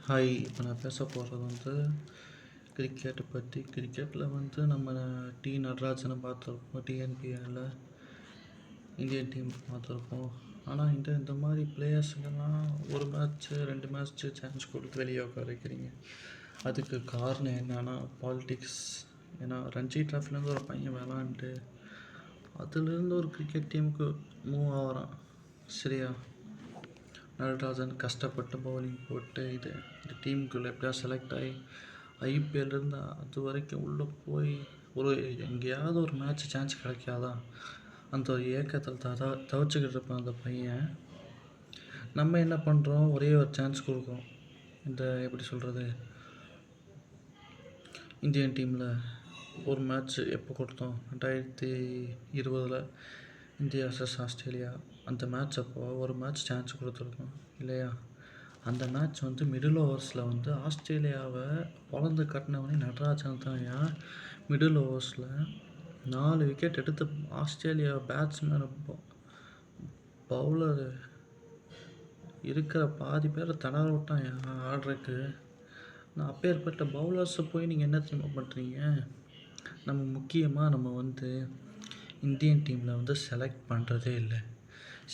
Hi, இப்போ நான் பேச போகிறது கிரிக்கெட்டை பற்றி. கிரிக்கெட்டில் நம்ம நடராஜனை பார்த்துருப்போம், டிஎன்பிஎல்ல இந்தியன் டீம் பார்த்துருப்போம். ஆனால் இந்த மாதிரி பிளேயர்ஸுக்கெல்லாம் ஒரு மேட்ச்சு 2 மேட்ச்சு சான்ஸ் கொடுத்து வெளியே உட்கார வைக்கிறீங்க. அதுக்கு காரணம் என்னன்னா பாலிடிக்ஸ். ஏன்னா ரஞ்சி ட்ராஃபிலேருந்து ஒரு பையன் விளாண்டுட்டு அதுலேருந்து ஒரு கிரிக்கெட் டீமுக்கு மூவ் ஆகிறான். சரியா? நடராஜன் கஷ்டப்பட்டு பவுலிங் போட்டு இந்த டீமுக்குள்ளே எப்படியா செலக்ட் ஆகி ஐபிஎல்லேருந்து அது வரைக்கும் உள்ளே போய் எங்கேயாவது ஒரு மேட்ச் சான்ஸ் கிடைக்காதா அந்த ஒரு ஏக்கத்தில் தவிச்சுக்கிட்டு இருப்பான் அந்த பையன். நம்ம என்ன பண்ணுறோம், ஒரே ஒரு சான்ஸ் கொடுக்குறோம். எப்படி சொல்கிறது, இந்தியன் டீமில் ஒரு மேட்ச் எப்போ கொடுத்தோம், 2020 இந்தியா வர்சஸ் ஆஸ்திரேலியா. அந்த மேட்ச் அப்போ ஒரு மேட்ச் சான்ஸ் கொடுத்துருக்கோம் இல்லையா? அந்த மேட்ச் மிடில் ஓவர்ஸில் ஆஸ்திரேலியாவை பொழந்து கட்டினவனே நடராஜன் தான். ஏன் மிடில் ஓவர்ஸில் 4 விக்கெட் எடுத்து ஆஸ்திரேலியா பேட்ஸ்மேன் பவுலர் இருக்கிற பாதி பேரை தடவை விட்டான் ஆடுறதுக்கு. நான் அப்பேற்பட்ட பவுலர்ஸை போய் நீங்கள் என்ன தெரியுமா பண்ணுறீங்க? நம்ம முக்கியமாக இந்தியன் டீமில் செலக்ட் பண்ணுறதே இல்லை.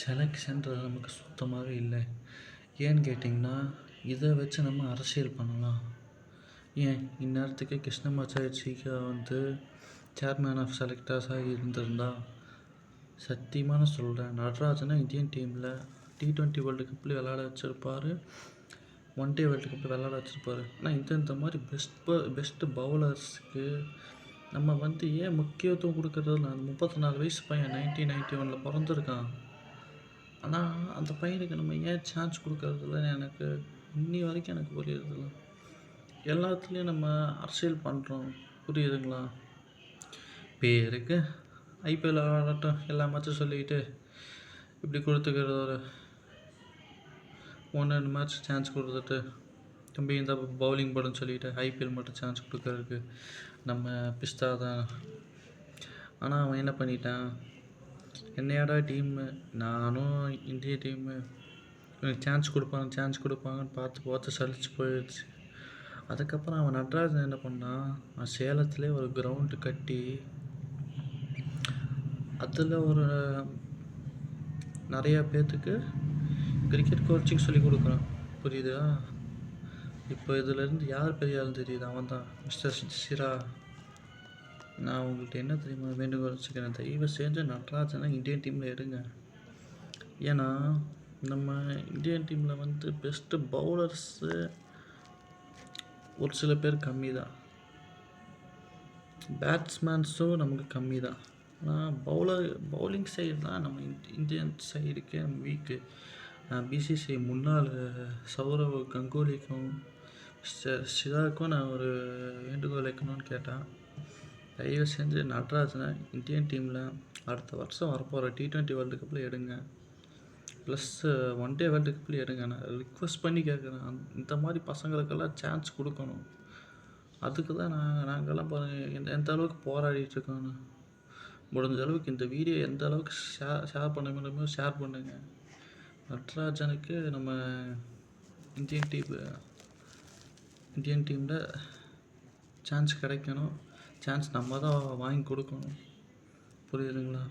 செலெக்ஷன்றது நமக்கு சுத்தமாகவே இல்லை. ஏன்னு கேட்டிங்கன்னா, இதை வச்சு நம்ம அரசியல் பண்ணலாம். ஏன் இந்நேரத்துக்கு கிருஷ்ணமாச்சாரிஜிக்கு சேர்மேன் ஆஃப் செலக்டர்ஸாக இருந்திருந்தா, சத்தியமான சொல்கிறேன், நடராஜனை இந்தியன் டீமில் T20 வேர்ல்டு கப்பில் விளையாட வச்சுருப்பார், ஒன் டே வேர்ல்டு கப்பில் விளையாட வச்சுருப்பார். ஆனால் இந்த மாதிரி பெஸ்ட்டு பவுலர்ஸுக்கு நம்ம ஏன் முக்கியத்துவம் கொடுக்கறதில்ல? 34 வயசு பையன் 1991 பிறந்திருக்கான். ஆனால் அந்த பையனுக்கு நம்ம ஏன் சான்ஸ் கொடுக்கறதில்லன்னு எனக்கு இன்னி வரைக்கும் எனக்கு புரியுறதில்ல. எல்லாத்துலேயும் நம்ம அரசியல் பண்ணுறோம், புரியுதுங்களா? பேருக்கு ஐபிஎல் விளையாடட்டும் எல்லா மேட்சும் சொல்லிக்கிட்டு இப்படி கொடுத்துக்கிறது, ஒரு 1-2 மேட்ச் சான்ஸ் கொடுத்துட்டு தம்பி இந்த பவுலிங் போடுன்னு சொல்லிவிட்டு ஐபிஎல் மட்டும் சான்ஸ் கொடுக்கறதுக்கு நம்ம பிஸ்தா தான். ஆனால் அவன் என்ன பண்ணிட்டான், என்னையாடா டீம்மு, நானும் இந்திய டீம்மு சான்ஸ் கொடுப்பாங்கன்னு பார்த்து சலிச்சு போயிடுச்சு. அதுக்கப்புறம் அவன் நடராஜன் என்ன பண்ணான், சேலத்துலேயே ஒரு கிரவுண்டு கட்டி அதில் ஒரு நிறையா பேர்த்துக்கு கிரிக்கெட் கோச்சிங் சொல்லி கொடுக்குறான், புரியுதா? இப்போ இதிலேருந்து யார் பெரிய ஆள் தெரியுது? அவன் தான் மிஸ்டர் சிரா. நான் உங்கள்கிட்ட என்ன தெரியுமா வேண்டுகோள் வச்சுக்கிறேன், தயவு செஞ்சு நடராஜனை இந்தியன் டீமில் எடுங்க. ஏன்னா நம்ம இந்தியன் டீமில் பெஸ்ட்டு பவுலர்ஸு ஒரு சில பேர் கம்மி தான், பேட்ஸ்மேன்ஸும் நமக்கு கம்மி தான். ஆனால் பவுலிங் சைடு தான் நம்ம இந்தியன் சைடுக்கே வீக்கு. பிசிசிஐ முன்னாள் சௌரவ் கங்குலிக்கும் சிராக்கும் நான் ஒரு வேண்டுகோள் வைக்கணும்னு கேட்டேன். தயவு செஞ்சு நடராஜனை இந்தியன் டீமில் அடுத்த வருஷம் வரப்போகிற T20 வேர்ல்டு கப்பில் எடுங்க, ப்ளஸ் ஒன் டே வேர்ல்டு கப்பில் எடுங்க. நான் ரிக்வெஸ்ட் பண்ணி கேட்குறேன், இந்த மாதிரி பசங்களுக்கெல்லாம் சான்ஸ் கொடுக்கணும். அதுக்கு தான் நாங்கள்லாம் எந்த அளவுக்கு போராடிட்டுருக்கோன்னு. முடிஞ்ச அளவுக்கு இந்த வீடியோ எந்த அளவுக்கு ஷேர் பண்ண முடியுமோ ஷேர் பண்ணுங்கள். நடராஜனுக்கு நம்ம இந்தியன் டீமில் சான்ஸ் கிடைக்கணும். சான்ஸ் நம்ம தான் வாங்கி கொடுக்கணும், புரியுதுங்களா?